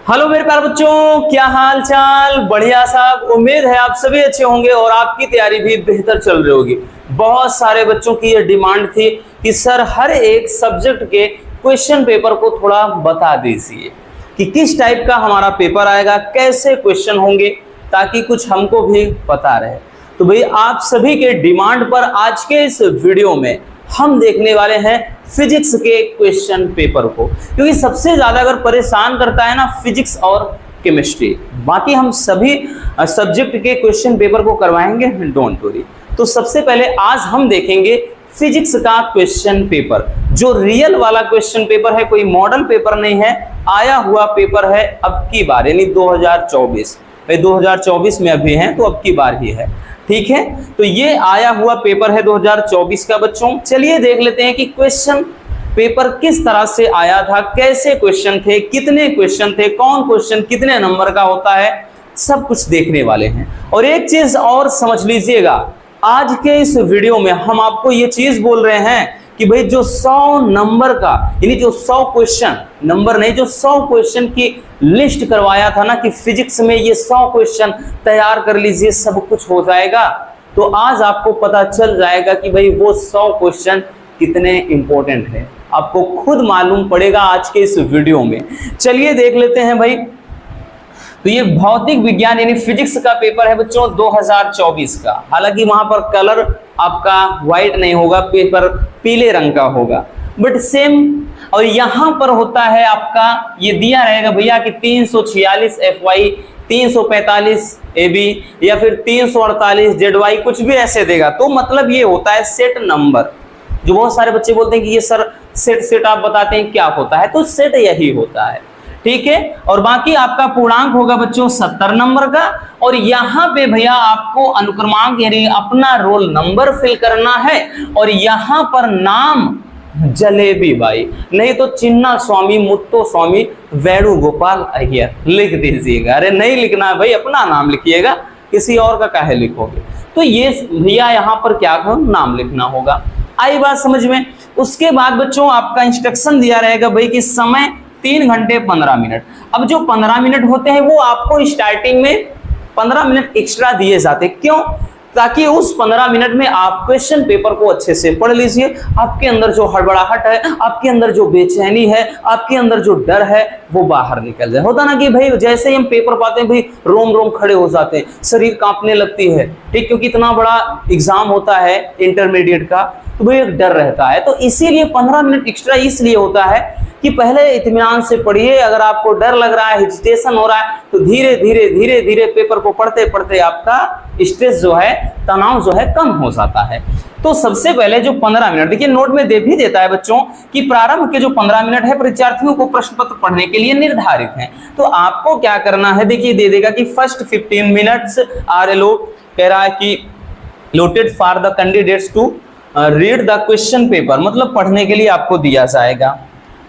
Hello मेरे प्यारे बच्चों, क्या हाल चाल। बढ़िया साहब, उम्मीद है आप सभी अच्छे होंगे और आपकी तैयारी भी बेहतर चल रही होगी। बहुत सारे बच्चों की ये डिमांड थी कि सर हर एक सब्जेक्ट के क्वेश्चन पेपर को थोड़ा बता दीजिए कि किस टाइप का हमारा पेपर आएगा, कैसे क्वेश्चन होंगे, ताकि कुछ हमको भी पता रहे। तो भाई आप सभी के डिमांड पर आज के इस वीडियो में हम देखने वाले हैं फिजिक्स के क्वेश्चन पेपर को, क्योंकि सबसे ज्यादा अगर परेशान करता है ना फिजिक्स और केमिस्ट्री। बाकी हम सभी सब्जेक्ट के क्वेश्चन पेपर को करवाएंगे, डोंट वरी। तो सबसे पहले आज हम देखेंगे फिजिक्स का क्वेश्चन पेपर, जो रियल वाला क्वेश्चन पेपर है, कोई मॉडल पेपर नहीं है, आया हुआ पेपर है अब की बार, यानी 2024। भाई 2024 में अभी हैं तो अब की बार ही है, ठीक है। तो ये आया हुआ पेपर है 2024 का बच्चों। चलिए देख लेते हैं कि क्वेश्चन पेपर किस तरह से आया था, कैसे क्वेश्चन थे, कितने क्वेश्चन थे, कौन क्वेश्चन कितने नंबर का होता है, सब कुछ देखने वाले हैं। और एक चीज और समझ लीजिएगा, आज के इस वीडियो में हम आपको ये चीज बोल रहे हैं कि भाई जो 100 नंबर का, यानी जो 100 क्वेश्चन, नंबर नहीं, जो 100 क्वेश्चन की लिस्ट करवाया था ना कि फिजिक्स में ये 100 क्वेश्चन तैयार कर लीजिए, सब कुछ हो जाएगा। तो आज आपको पता चल जाएगा कि भाई वो 100 क्वेश्चन कितने इंपॉर्टेंट है, आपको खुद मालूम पड़ेगा आज के इस वीडियो में। चलिए देख लेते हैं भाई। तो ये भौतिक विज्ञान यानी फिजिक्स का पेपर है बच्चों 2024 का। हालांकि वहां पर कलर आपका व्हाइट नहीं होगा, पेपर पीले रंग का होगा, बट सेम। और यहां पर होता है आपका, ये दिया रहेगा भैया कि 346 FY, 345 AB या फिर 348 ZY, कुछ भी ऐसे देगा। तो मतलब ये होता है सेट नंबर। जो बहुत सारे बच्चे बोलते हैं कि ये सर सेट आप बताते हैं क्या होता है, तो सेट यही होता है, ठीक है। और बाकी आपका पूर्णांक होगा बच्चों 70 नंबर का। और यहाँ पे भैया आपको अनुक्रमांक यानी अपना रोल नंबर फिल करना है। और यहाँ पर नाम जलेबी बाई, नहीं तो चिन्ना स्वामी, मुत्तो स्वामी, वेणुगोपाल अय्यर लिख दीजिएगा। अरे नहीं लिखना है भाई, अपना नाम लिखिएगा, किसी और का काहे लिखोगे। तो ये भैया यहाँ पर क्या नाम लिखना होगा। आई बात समझ में। उसके बाद बच्चों आपका इंस्ट्रक्शन दिया रहेगा भाई कि समय 3 घंटे 15 मिनट। अब जो 15 मिनट होते हैं वो आपको स्टार्टिंग में 15 मिनट एक्स्ट्रा दिए जाते, क्यों? ताकि उस 15 मिनट में आप क्वेश्चन पेपर को अच्छे से पढ़ लीजिए। आपके अंदर जो हड़बड़ाहट है, आपके अंदर जो बेचैनी है, आपके अंदर जो डर है, वो बाहर निकल जाए। होता ना कि भाई जैसे ही हम पेपर पाते हैं भाई रोम रोम खड़े हो जाते हैं, शरीर कांपने लगती है, ठीक, क्योंकि इतना बड़ा एग्जाम होता है इंटरमीडिएट का, तो भाई एक डर रहता है। तो इसीलिए 15 मिनट एक्स्ट्रा इसलिए होता है कि पहले इत्मीनान से पढ़िए। अगर आपको डर लग रहा है, हेजिटेशन हो रहा है, तो धीरे धीरे धीरे धीरे पेपर को पढ़ते पढ़ते आपका स्ट्रेस जो है, तनाव जो है, कम हो जाता है। तो सबसे पहले जो 15 मिनट, देखिए नोट में दे भी देता है बच्चों कि प्रारंभ के जो 15 मिनट है परीक्षार्थियों को प्रश्न पत्र पढ़ने के लिए निर्धारित है। तो आपको क्या करना है, देखिए दे देगा कि फर्स्ट 15 मिनट्स आर कह रहा है कि allotted for the candidates to read the question paper, मतलब पढ़ने के लिए आपको दिया जाएगा,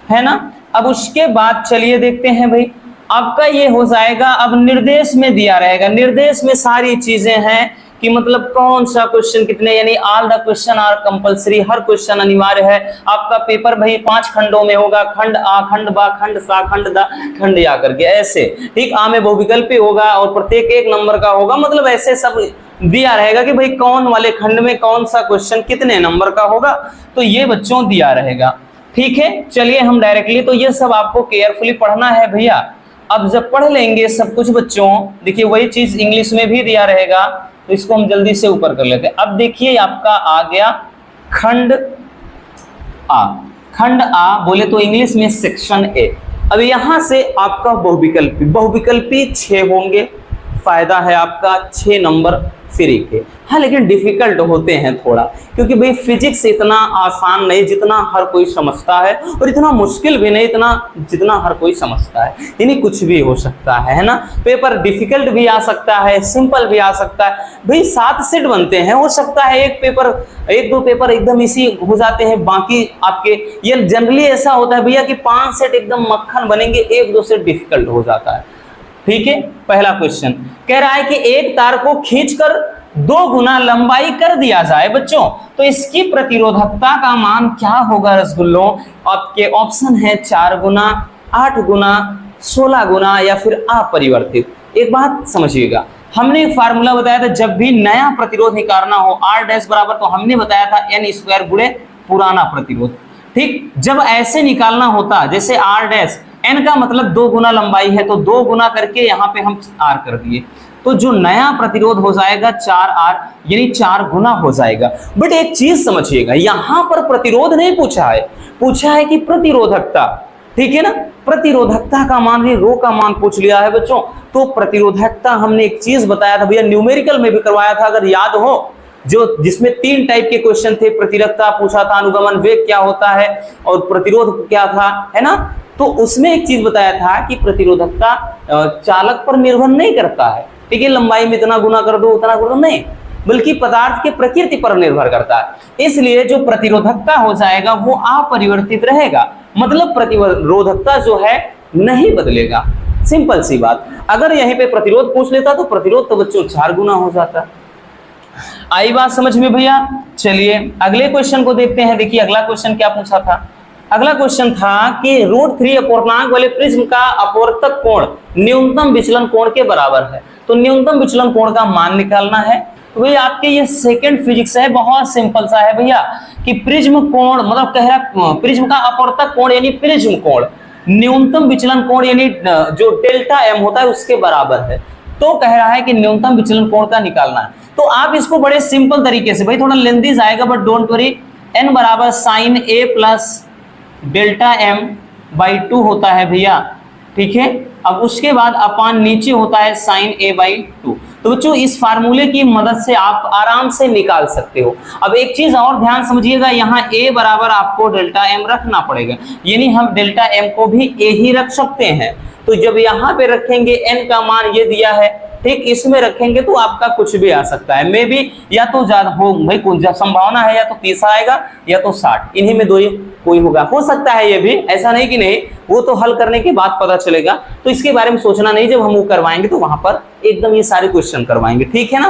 है ना। अब उसके बाद चलिए देखते हैं भाई, आपका ये हो जाएगा। अब निर्देश में दिया रहेगा, निर्देश में सारी चीजें हैं कि मतलब कौन सा क्वेश्चन कितने, यानी all the question are compulsory, हर क्वेश्चन अनिवार्य है। आपका पेपर भाई 5 खंडों में होगा, खंड आ, खंड बा, खंड सा, खंड दा, खंड या करके ऐसे, ठीक। आ में बहुविकल्पी होगा और प्रत्येक 1 नंबर का होगा, मतलब ऐसे सब दिया रहेगा कि भाई कौन वाले खंड में कौन सा क्वेश्चन कितने नंबर का होगा। तो ये बच्चों दिया रहेगा, ठीक है। चलिए हम डायरेक्टली, तो ये सब आपको केयरफुली पढ़ना है भैया। अब जब पढ़ लेंगे सब कुछ बच्चों, देखिए वही चीज इंग्लिश में भी दिया रहेगा, तो इसको हम जल्दी से ऊपर कर लेते हैं। अब देखिए आपका आ गया खंड आ। खंड आ बोले तो इंग्लिश में सेक्शन ए। अब यहां से आपका बहुविकल्पी, बहुविकल्पी 6 होंगे, फायदा है आपका 6 नंबर फ्री के। हाँ लेकिन डिफिकल्ट होते हैं थोड़ा, क्योंकि भाई फिजिक्स इतना आसान नहीं जितना हर कोई समझता है, और इतना मुश्किल भी नहीं इतना जितना हर कोई समझता है, यानी कुछ भी हो सकता है ना। पेपर डिफिकल्ट भी आ सकता है, सिंपल भी आ सकता है। भाई 7 सेट बनते हैं, हो सकता है एक दो पेपर एकदम इसी हो जाते हैं, बाकी आपके ये जनरली ऐसा होता है भैया कि 5 सेट एकदम मक्खन बनेंगे, 1-2 सेट डिफिकल्ट हो जाता है, ठीक है। पहला क्वेश्चन कह रहा है कि एक तार को खींचकर 2 गुना लंबाई कर दिया जाए बच्चों, तो इसकी प्रतिरोधकता का मान क्या होगा रसगुल्लों? आपके ऑप्शन है 4 गुना, 8 गुना, 16 गुना या फिर अपरिवर्तित। एक बात समझिएगा, हमने एक फार्मूला बताया था, जब भी नया प्रतिरोध निकालना हो R डैश बराबर, तो हमने बताया था n स्क्वायर गुणे पुराना प्रतिरोध। ठीक, जब ऐसे निकालना होता, जैसे R डैश n का मतलब 2 गुना लंबाई है, तो 2 गुना करके यहाँ पे हम R कर दिए, तो जो नया प्रतिरोध हो जाएगा 4R, यानी 4 गुना हो जाएगा। बट एक चीज समझिएगा, यहां पर प्रतिरोध नहीं पूछा है, पूछा है कि प्रतिरोधकता। ठीक है ना, प्रतिरोधकता का मान, रो का मान पूछ लिया है बच्चों। तो प्रतिरोधकता हमने एक चीज बताया था भैया, न्यूमेरिकल में भी करवाया था, अगर याद हो, जो जिसमें 3 टाइप के क्वेश्चन थे, प्रतिरोधकता पूछा था, अनुगमन वेग क्या होता है और प्रतिरोध क्या था, है ना। तो उसमें एक चीज बताया था कि प्रतिरोधकता चालक पर निर्भर नहीं करता है। ठीक है, लंबाई में इतना गुना कर दो उतना कर दो, नहीं, बल्कि पदार्थ के प्रकृति पर निर्भर करता है। इसलिए जो प्रतिरोधकता हो जाएगा वो अपरिवर्तित रहेगा, मतलब प्रतिरोधकता जो है नहीं बदलेगा। सिंपल सी बात। अगर यहीं पे प्रतिरोध पूछ लेता तो प्रतिरोध तो बच्चों 4 गुना हो जाता। आई बात समझ में भैया। चलिए अगले क्वेश्चन को देखते हैं। देखिए अगला क्वेश्चन क्या पूछा था। अगला क्वेश्चन था कि √3 अपूर्णांक वाले प्रिज्म का अपवर्तक कोण न्यूनतम विचलन कोण के बराबर है। तो न्यूनतम विचलन कोण का मान निकालना है। तो भैया आपके ये सेकंड फिजिक्स है, बहुत सिंपल सा है भैया, कि प्रिज्म कोण मतलब कह रहा प्रिज्म का अपवर्तक कोण यानी प्रिज्म कोण न्यूनतम विचलन कोण यानी जो डेल्टा m होता है उसके बराबर है। तो कह रहा है कि न्यूनतम विचलन कोण का निकालना है। तो आप इसको बड़े सिंपल तरीके से, भाई थोड़ा लेंथी जाएगा बट डोंट वरी, n बराबर sine a plus delta m by 2 होता है भैया। ठीक है, अब उसके बाद अपान नीचे होता है साइन a बाई 2। तो बच्चों इस फार्मूले की मदद से आप आराम से निकाल सकते हो। अब एक चीज और ध्यान समझिएगा, यहाँ a बराबर आपको डेल्टा m रखना पड़ेगा, यानी हम डेल्टा m को भी a ही रख सकते हैं। तो जब यहाँ पे रखेंगे n का मान ये दिया है, ठीक, इसमें रखेंगे तो आपका कुछ भी आ सकता है, मे बी या तो ज्यादा हो भाई, कुछ संभावना है या तो 30 आएगा या तो 60, इन्हीं में दो कोई होगा, हो सकता है ये भी, ऐसा नहीं कि नहीं, वो तो हल करने के बाद पता चलेगा। तो इसके बारे में सोचना नहीं, जब हम वो करवाएंगे तो वहां पर एकदम ये सारे क्वेश्चन करवाएंगे। ठीक है ना।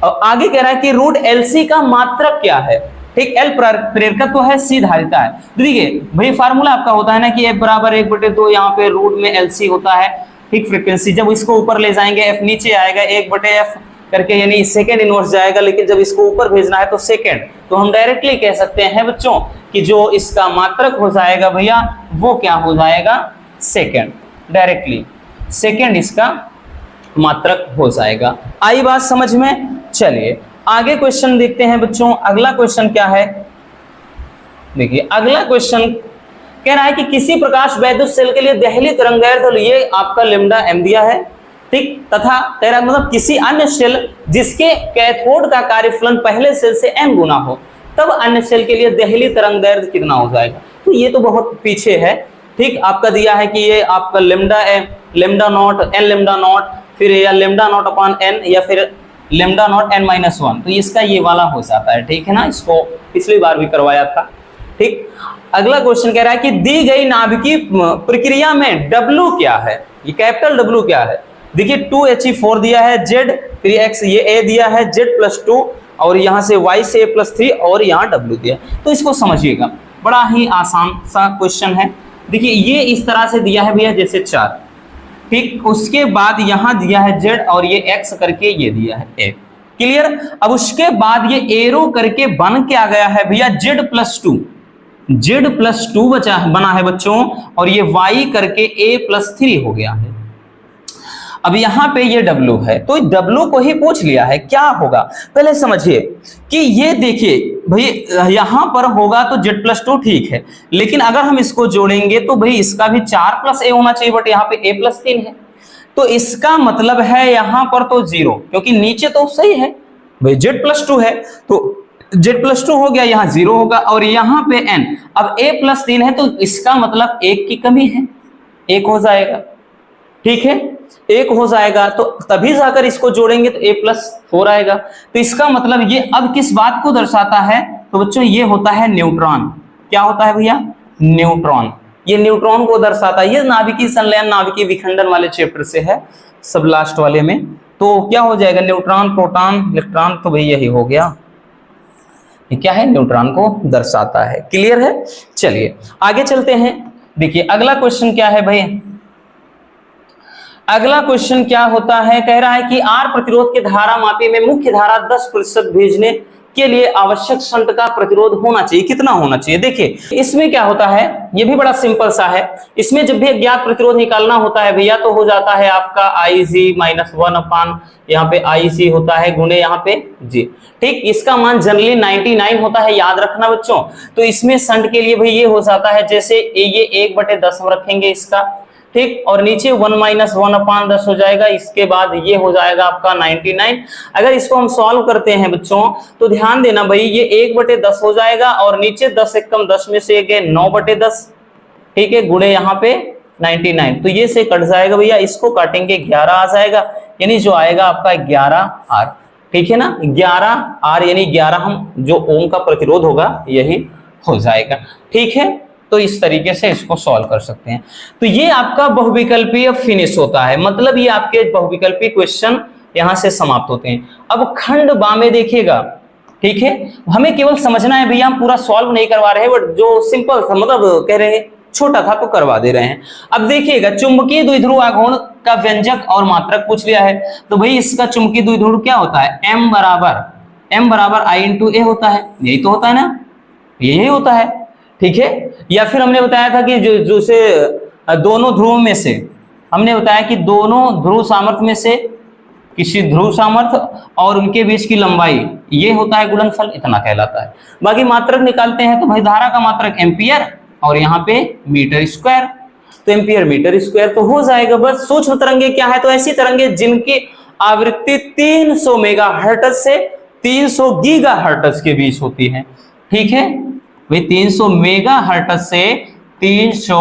आगे कह रहा है कि रूट LC का मात्रक क्या है। ठीक, L प्रेरकत्व है, C धारिता है। देखिए भाई फार्मूला आपका होता है ना कि F बराबर 1/2, यहाँ पे रूट में LC होता है। ठीक, फ्रीक्वेंसी जब इसको ऊपर ले जाएंगे F नीचे आएगा 1/f करके, यानी सेकेंड इनवर्स जाएगा, लेकिन जब इसको ऊपर भेजना है तो सेकेंड। तो हम डायरेक्टली कह सकते हैं बच्चों कि जो इसका मात्रक हो जाएगा भैया वो क्या हो जाएगा, सेकेंड, डायरेक्टली सेकेंड इसका मात्रक हो जाएगा। आई बात समझ में। चलिए आगे क्वेश्चन देखते हैं बच्चों। अगला क्वेश्चन क्या है, देखिए अगला क्वेश्चन कह रहा है कि किसी प्रकाश वैद्युत सेल के लिए देहली तरंगदैर्ध्य, ये आपका लैम्डा m दिया है। ठीक, तथा कह रहा है मतलब किसी अन्य सेल जिसके कैथोड का कार्यफलन पहले सेल से n गुना हो, तब अन्य सेल के लिए देहली तरंगदैर्ध्य कितना हो जाएगा। तो ये तो बहुत पीछे है। ठीक, आपका दिया है कि ये आपका lambda naught n lambda naught, फिर या लैम्डा नॉट अपॉन n, या फिर लैम्डा नॉट n-1, तो इसका ये वाला हो जाता है। ठीक है ना, इसको पिछली बार भी करवाया था। ठीक, अगला क्वेश्चन कह रहा है कि दी गई नाभिकीय प्रक्रिया में W क्या है, ये कैपिटल W क्या है। देखिए 2He4 दिया है, Z फिर X ये A दिया है, Z+2 और यहाँ से Y से A+3 और यहाँ W दिया। तो इसको समझिएगा, बड़ा ही आसान सा क्वेश्चन है। देखिए ये इस तरह से दिया है भैया जैसे 4, ठीक, उसके बाद यहाँ दिया है Z और ये X करके ये दिया है A। क्लियर। अब उसके बाद ये एरो करके बन के आ गया है भैया Z+2, Z+2 बना है बच्चों, और ये Y करके A+3 हो गया है। अब यहाँ पे ये W है, तो W को ही पूछ लिया है, क्या होगा पहले समझिए कि ये देखिए भाई यहाँ पर होगा तो Z+2 ठीक है, लेकिन अगर हम इसको जोड़ेंगे तो भाई इसका भी 4+A होना चाहिए, बट यहाँ पे A+3 है, तो इसका मतलब है यहाँ पर तो 0, क्योंकि नीचे तो सही है भाई Z+2 है, तो Z+2 हो गया, यहाँ 0 होगा, और यहाँ पे n, अब A+3 है तो इसका मतलब 1 की कमी है, 1 हो जाएगा। ठीक है, 1 हो जाएगा, तो तभी जाकर इसको जोड़ेंगे तो A+4 आएगा। तो इसका मतलब ये अब किस बात को दर्शाता है, तो बच्चों ये होता है न्यूट्रॉन। क्या होता है भैया, न्यूट्रॉन, ये न्यूट्रॉन को दर्शाता है। ये नाभिकीय संलयन नाभिकीय विखंडन वाले चैप्टर से है, सब लास्ट वाले में। तो क्या हो जाएगा, न्यूट्रॉन प्रोटॉन इलेक्ट्रॉन, तो भाई यही हो गया, ये क्या है, न्यूट्रॉन को दर्शाता है। क्लियर है। चलिए आगे चलते हैं। देखिए अगला क्वेश्चन क्या है भाई, अगला क्वेश्चन क्या होता है, कह रहा है कि आर प्रतिरोध के धारा मापी में मुख्य धारा 10% भेजने के लिए आवश्यक शंट का प्रतिरोध होना चाहिए, कितना होना चाहिए। देखिए इसमें क्या होता है, ये भी बड़ा सिंपल सा है। इसमें जब भी अज्ञात प्रतिरोध निकालना होता है भैया तो हो जाता है आपका Ig -1 अपान यहाँ पे IC होता है गुणे यहाँ पे G। ठीक, इसका मान जनरली 99 होता है, याद रखना बच्चों। तो इसमें शंट के लिए भाई ये हो जाता है, जैसे ये 1/10 हम रखेंगे इसका, ठीक, और नीचे 1 - 1/10 हो जाएगा। इसके बाद ये हो जाएगा आपका 99। अगर इसको हम सॉल्व करते हैं बच्चों तो ध्यान देना भाई, ये 1/10 हो जाएगा और नीचे 10 एकम 10 में से 9/10, ठीक है, गुणे यहाँ पे 99। तो ये से कट जाएगा भैया, इसको काटेंगे 11 आ जाएगा, यानी जो आएगा आपका 11R। ठीक है ना, 11R यानी 11 हम जो ओम का प्रतिरोध होगा यही हो जाएगा। ठीक है, तो इस तरीके से इसको सॉल्व कर सकते हैं। तो ये आपका बहुविकल्पीय फिनिश होता है, मतलब ये आपके बहुविकल्पी क्वेश्चन यहां से समाप्त होते हैं। अब खंड बा में देखिएगा, ठीक है, हमें केवल समझना है भैया, हम पूरा सॉल्व नहीं करवा रहे हैं, बट जो सिंपल मतलब कह रहे हैं छोटा था तो करवा दे रहे हैं। अब देखिएगा चुंबकीय द्विध्रुव आघूर्ण का व्यंजक और मात्रक पूछ लिया है, तो भाई इसका चुंबकीय द्विध्रुव क्या होता है, M बराबर I × A होता है, यही तो होता है ना, यही होता है। ठीक है, या फिर हमने बताया था कि जो से दोनों ध्रुव में से, हमने बताया कि दोनों ध्रुव सामर्थ्य में से किसी ध्रुव सामर्थ्य और उनके बीच की लंबाई ये होता है गुणनफल, इतना कहलाता है। बाकी मात्रक निकालते हैं तो भाई धारा का मात्रक एम्पियर और यहाँ पे मीटर स्क्वायर, तो एम्पियर मीटर स्क्वायर तो हो जाएगा। बस सूक्ष्म तरंगे क्या है, तो ऐसी तरंगे जिनकी आवृत्ति 300 मेगाहर्ट्ज से 300 गीगाहर्ट्ज के बीच होती है। ठीक है भाई, 300 मेगाहर्ट्ज से 300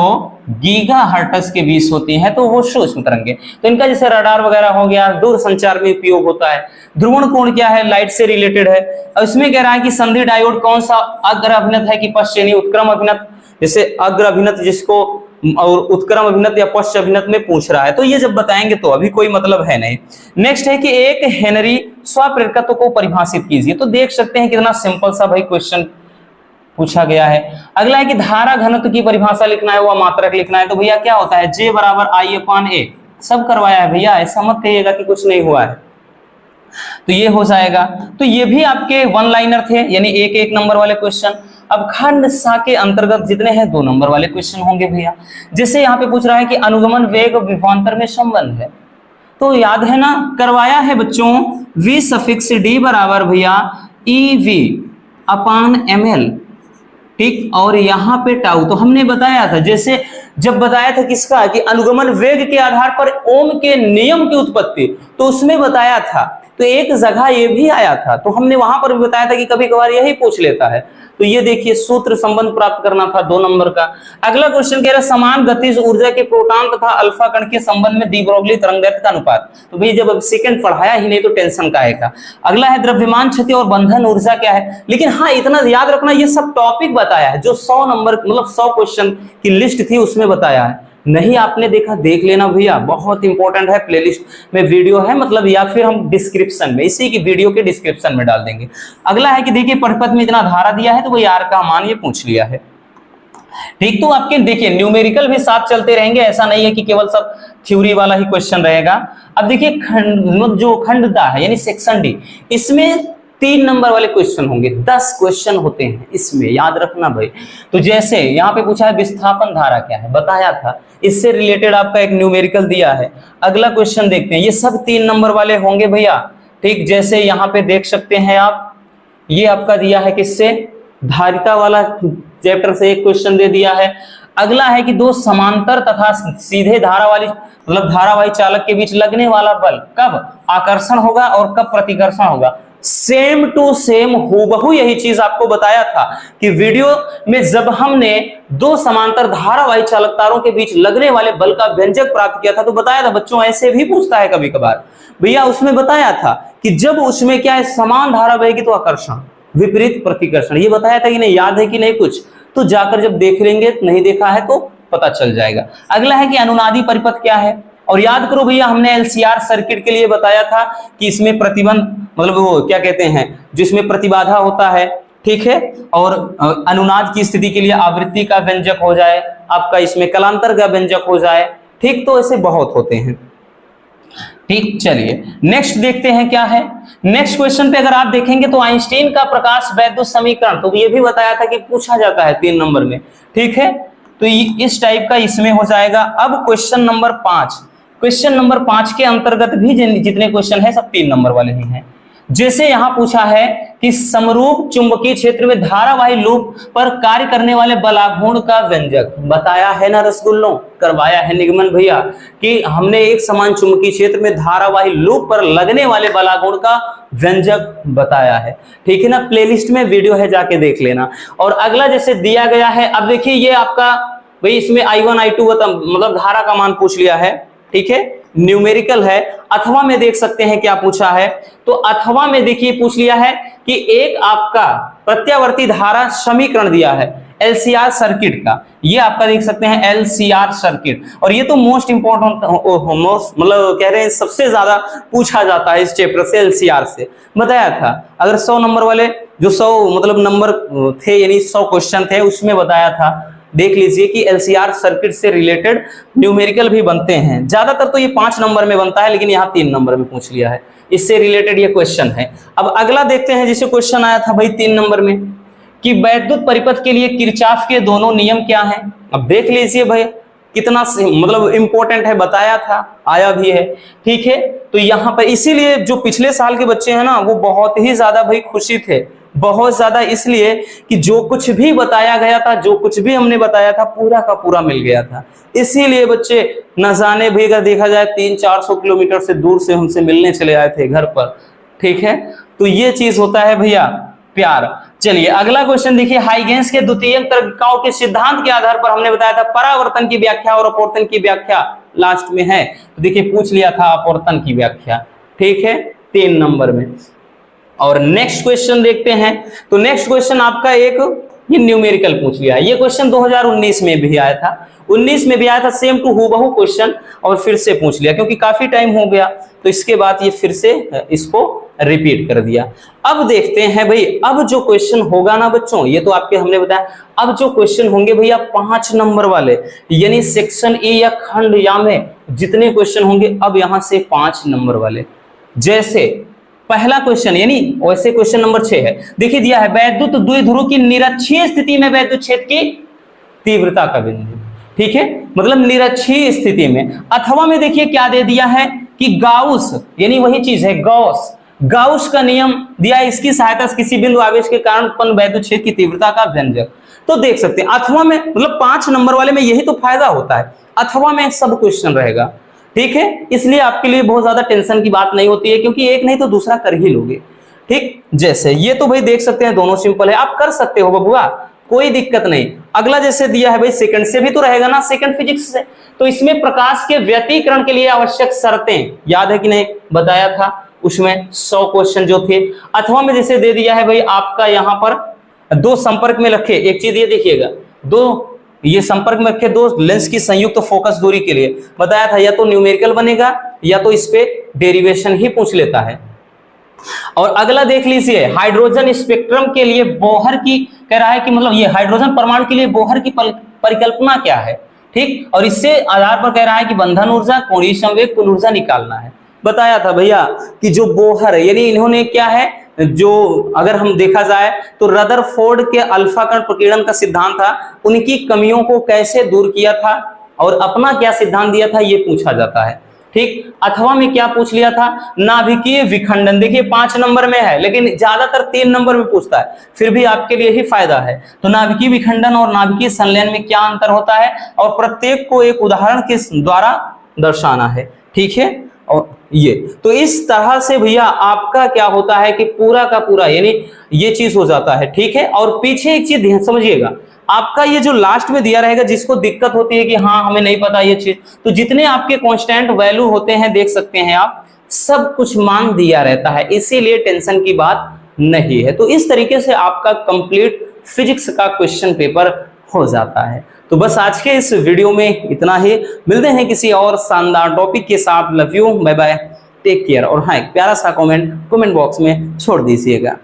गीगाहर्ट्ज के बीच होती है, तो वो सूक्ष्म तरंगे। तो इनका जैसे रडार वगैरह हो गया, दूर संचार में उपयोग होता है। ध्रुवण कोण क्या है, लाइट से रिलेटेड है। और इसमें कह रहा है कि संधि डायोड कौन सा अग्र अभिनत है कि पश्च यानी उत्क्रम अभिनत, जैसे अग्र अभिनत जिसको और उत्क्रम अभिनत या पश्च अभिनत में पूछ रहा है, तो ये जब बताएंगे तो अभी कोई मतलब है नहीं। नेक्स्ट है कि एक हेनरी स्वप्रेरकत्व को परिभाषित कीजिए, तो देख सकते हैं कितना सिंपल सा भाई क्वेश्चन पूछा गया है। अगला है कि धारा घनत्व की परिभाषा लिखना है, वह मात्रक लिखना है, तो भैया क्या होता है, J बराबर I/A। सब करवाया है भैया, ऐसा मत कहिएगा कि कुछ नहीं हुआ है। तो ये हो जाएगा। तो ये भी आपके वन लाइनर थे, यानी एक एक नंबर वाले क्वेश्चन। अब खंड सा के अंतर्गत जितने हैं 2 नंबर वाले क्वेश्चन होंगे भैया। जैसे यहाँ पे पूछ रहा है कि अनुगमन वेग और विभवांतर में संबंध है, तो याद है ना, करवाया है बच्चों, V∩D बराबर भैया EV/ml। ठीक, और यहाँ पे टाउ तो हमने बताया था, जैसे जब बताया था किसका, कि अनुगमन वेग के आधार पर ओम के नियम की उत्पत्ति, तो उसमें बताया था। तो एक जगह ये भी आया था, तो हमने वहां पर भी बताया था कि कभी कभार यही पूछ लेता है। तो ये देखिए सूत्र संबंध प्राप्त करना था 2 नंबर का। अगला क्वेश्चन कह रहा है समान गतिज ऊर्जा के प्रोटॉन तथा अल्फा कण के संबंध में डी ब्रोगली तरंगदैर्घ्य का अनुपात। तो भाई जब अब सेकंड पढ़ाया ही नहीं तो टेंशन काहे का। अगला है द्रव्यमान क्षति और बंधन ऊर्जा क्या है। लेकिन हाँ इतना याद रखना, ये सब टॉपिक बताया है जो 100 नंबर मतलब 100 क्वेश्चन की लिस्ट थी उसमें बताया है। नहीं आपने देखा देख लेना भैया, बहुत इंपॉर्टेंट है। प्लेलिस्ट में वीडियो है, मतलब या फिर हम डिस्क्रिप्शन में, इसी की वीडियो के डिस्क्रिप्शन में डाल देंगे। अगला है कि देखिए परिपथ में इतना धारा दिया है तो वही आर का मान ये पूछ लिया है। ठीक, तो आपके देखिए न्यूमेरिकल भी साथ चलते रहेंगे, ऐसा नहीं है कि केवल सब थ्योरी वाला ही क्वेश्चन रहेगा। अब देखिए जो खंडता है यानी सेक्शन डी, इसमें 3 नंबर वाले क्वेश्चन होंगे, 10 क्वेश्चन होते हैं इसमें, याद रखना भाई। तो जैसे यहाँ पे पूछा है विस्थापन धारा क्या है, बताया था, इससे रिलेटेड आपका एक न्यूमेरिकल दिया है। अगला क्वेश्चन देखते हैं, ये सब 3 नंबर वाले होंगे भैया। ठीक, जैसे यहाँ पे देख सकते हैं आप, ये आपका दिया है किससे, धारिता वाला चैप्टर से एक क्वेश्चन दे दिया है। अगला है कि 2 समांतर तथा सीधे धारा वाली मतलब धारावाही चालक के बीच लगने वाला बल कब आकर्षण होगा और कब प्रतिकर्षण होगा। सेम टू सेम हूबहू यही चीज आपको बताया था कि वीडियो में जब हमने 2 समांतर धारावाही चालक तारों के बीच लगने वाले बल का व्यंजक प्राप्त किया था, तो बताया था बच्चों, ऐसे भी पूछता है कभी कभार भैया, उसमें बताया था कि जब उसमें क्या है समान धारा बहेगी तो आकर्षण, विपरीत प्रतिकर्षण, ये बताया था कि नहीं, याद है कि नहीं कुछ, तो जाकर जब देख लेंगे, नहीं देखा है तो पता चल जाएगा। अगला है कि अनुनादी परिपथ क्या है, और याद करो भैया हमने एलसीआर सर्किट के लिए बताया था कि इसमें प्रतिबंध मतलब वो क्या कहते हैं जिसमें प्रतिबाधा होता है, ठीक है, और अनुनाद की स्थिति के लिए आवृत्ति का व्यंजक हो जाए, आपका इसमें कलांतर का व्यंजक हो जाए। ठीक, तो ऐसे बहुत होते हैं। ठीक, चलिए नेक्स्ट देखते हैं क्या है। नेक्स्ट क्वेश्चन पे अगर आप देखेंगे तो आइंस्टीन का प्रकाश वैद्युत समीकरण, तो ये भी बताया था कि पूछा जाता है 3 नंबर में, ठीक है। तो इस टाइप का इसमें हो जाएगा। अब क्वेश्चन नंबर 5, क्वेश्चन नंबर 5 के अंतर्गत भी जितने क्वेश्चन है सब 3 नंबर वाले ही हैं। जैसे यहां पूछा है कि समरूप चुंबकीय क्षेत्र में धारावाही लूप पर कार्य करने वाले बलाघूर्ण का व्यंजक, बताया है ना रसगुल्लों, करवाया है निगमन भैया कि हमने एक समान चुंबकीय क्षेत्र में धारावाही लूप पर लगने वाले बलाघूर्ण का व्यंजक बताया है, ठीक है ना। प्लेलिस्ट में वीडियो है, जाके देख लेना। और अगला जैसे दिया गया है, अब देखिए ये आपका भाई इसमें I1 I2 मतलब धारा का मान पूछ लिया है, ठीक है, न्यूमेरिकल है। अथवा में देख सकते हैं क्या पूछा है, तो अथवा में देखिए पूछ लिया है कि एक आपका प्रत्यावर्ती धारा समीकरण दिया है LCR सर्किट का, ये आपका देख सकते हैं LCR सर्किट। और ये तो मोस्ट इंपॉर्टेंट, मोस्ट मतलब कह रहे हैं सबसे ज्यादा पूछा जाता है इस चैप्टर से, LCR से बताया था। अगर 100 नंबर वाले जो 100 मतलब नंबर थे यानी 100 क्वेश्चन थे उसमें बताया था, देख लीजिए कि LCR सर्किट से रिलेटेड न्यूमेरिकल भी बनते हैं। ज्यादातर तो ये 5 नंबर में बनता है, लेकिन यहाँ 3 नंबर में पूछ लिया है, इससे रिलेटेड ये क्वेश्चन है। अब अगला देखते हैं, जिसे क्वेश्चन आया था भाई 3 नंबर में कि वैद्युत परिपथ के लिए किरचॉफ के दोनों नियम क्या हैं। अब देख लीजिए भाई कितना मतलब इंपॉर्टेंट है, बताया था, आया भी है, ठीक है। तो यहाँ पर इसीलिए जो पिछले साल के बच्चे हैं ना वो बहुत ही ज्यादा भाई खुशी थे, बहुत ज्यादा, इसलिए कि जो कुछ भी बताया गया था, जो कुछ भी हमने बताया था पूरा का पूरा मिल गया था। इसीलिए बच्चे न जाने भी अगर देखा जाए 300-400 किलोमीटर से दूर से हमसे मिलने चले आए थे घर पर, ठीक है। तो ये चीज होता है भैया प्यार। चलिए अगला क्वेश्चन देखिए, हाइगेंस के द्वितीयक तर्किकाओं के सिद्धांत के आधार पर हमने बताया था परावर्तन की व्याख्या और अपवर्तन की व्याख्या लास्ट में है। तो देखिए पूछ लिया था अपवर्तन की व्याख्या, ठीक है, 3 नंबर में। और नेक्स्ट क्वेश्चन देखते हैं, तो नेक्स्ट क्वेश्चन आपका एक ये न्यूमेरिकल पूछ लिया है। ये क्वेश्चन 2019 में भी आया था, 19 में भी आया था, सेम टू हूबहू क्वेश्चन, और फिर से पूछ लिया क्योंकि काफी टाइम हो गया, तो इसके बाद ये फिर से इसको रिपीट कर दिया। अब देखते हैं भाई, अब जो क्वेश्चन होगा ना बच्चों, ये तो आपके हमने बताया, अब जो क्वेश्चन होंगे भैया 5 नंबर वाले, यानी सेक्शन ए या खंड या में जितने क्वेश्चन होंगे अब यहां से 5 नंबर वाले। जैसे पहला क्वेश्चन, यानी वैसे क्वेश्चन नंबर 6 है, देखिए दिया है वैद्युत द्विध्रुव की निरक्षीय स्थिति में वैद्युत क्षेत्र की तीव्रता का बिंदु, ठीक है, मतलब निरक्षीय स्थिति में। अथवा में देखिए क्या दे दिया है कि गाउस, यानी वही चीज है गाउस का नियम दिया है, इसकी सहायता से किसी बिंदु आवेश के कारण उत्पन्न वैद्युत क्षेत्र की तीव्रता का व्यंजक। तो देख सकते हैं अथवा में मतलब 5 नंबर वाले में यही तो फायदा होता है, अथवा में सब क्वेश्चन रहेगा, ठीक है। इसलिए आपके लिए बहुत ज्यादा टेंशन की बात नहीं होती है, क्योंकि एक नहीं तो दूसरा कर ही लोगे, ठीक। जैसे ये तो भाई देख सकते हैं दोनों सिंपल है, आप कर सकते हो बबुआ, कोई दिक्कत नहीं। अगला जैसे दिया है भाई सेकंड से भी तो रहेगा ना, सेकंड फिजिक्स से, तो इसमें प्रकाश के व्यतिकरण के लिए आवश्यक शर्तें याद है कि नहीं, बताया था, उसमें 100 क्वेश्चन जो थे। अथवा में जैसे दे दिया है भाई आपका यहाँ पर 2 संपर्क में रखे, एक चीज ये देखिएगा, 2 ये संपर्क में रखे 2 लेंस की संयुक्त फोकस दूरी के लिए बताया था, या तो न्यूमेरिकल बनेगा या तो इस पे डेरिवेशन ही पूछ लेता है। और अगला देख लीजिए, हाइड्रोजन स्पेक्ट्रम के लिए बोहर की कह रहा है कि मतलब ये हाइड्रोजन परमाणु के लिए बोहर की परिकल्पना क्या है, ठीक। और इससे आधार पर कह रहा है कि बंधन ऊर्जा, कोणीय संवेग, कुल ऊर्जा निकालना है। बताया था भैया कि जो बोहर यानी इन्होंने क्या है, जो अगर हम देखा जाए तो रदरफोर्ड के अल्फा कण प्रकीर्णन का सिद्धांत था, उनकी कमियों को कैसे दूर किया था और अपना क्या सिद्धांत दिया था, ये पूछा जाता है, ठीक। अथवा में क्या पूछ लिया था, नाभिकीय विखंडन, देखिए 5 नंबर में है लेकिन ज्यादातर 3 नंबर में पूछता है, फिर भी आपके लिए ही फायदा है। तो नाभिकीय विखंडन और नाभिकीय संलयन में क्या अंतर होता है, और प्रत्येक को एक उदाहरण के द्वारा दर्शाना है, ठीक है। और ये तो इस तरह से भैया आपका क्या होता है कि पूरा का पूरा यानी ये चीज हो जाता है, ठीक है। और पीछे एक चीज ध्यान समझिएगा, आपका ये जो लास्ट में दिया रहेगा, जिसको दिक्कत होती है कि हाँ हमें नहीं पता ये चीज, तो जितने आपके कांस्टेंट वैल्यू होते हैं देख सकते हैं आप, सब कुछ मान दिया रहता है, इसीलिए टेंशन की बात नहीं है। तो इस तरीके से आपका कंप्लीट फिजिक्स का क्वेश्चन पेपर हो जाता है। तो बस आज के इस वीडियो में इतना ही, मिलते हैं किसी और शानदार टॉपिक के साथ। Love you, bye bye, take care. और हाँ, एक प्यारा सा कमेंट बॉक्स में छोड़ दीजिएगा।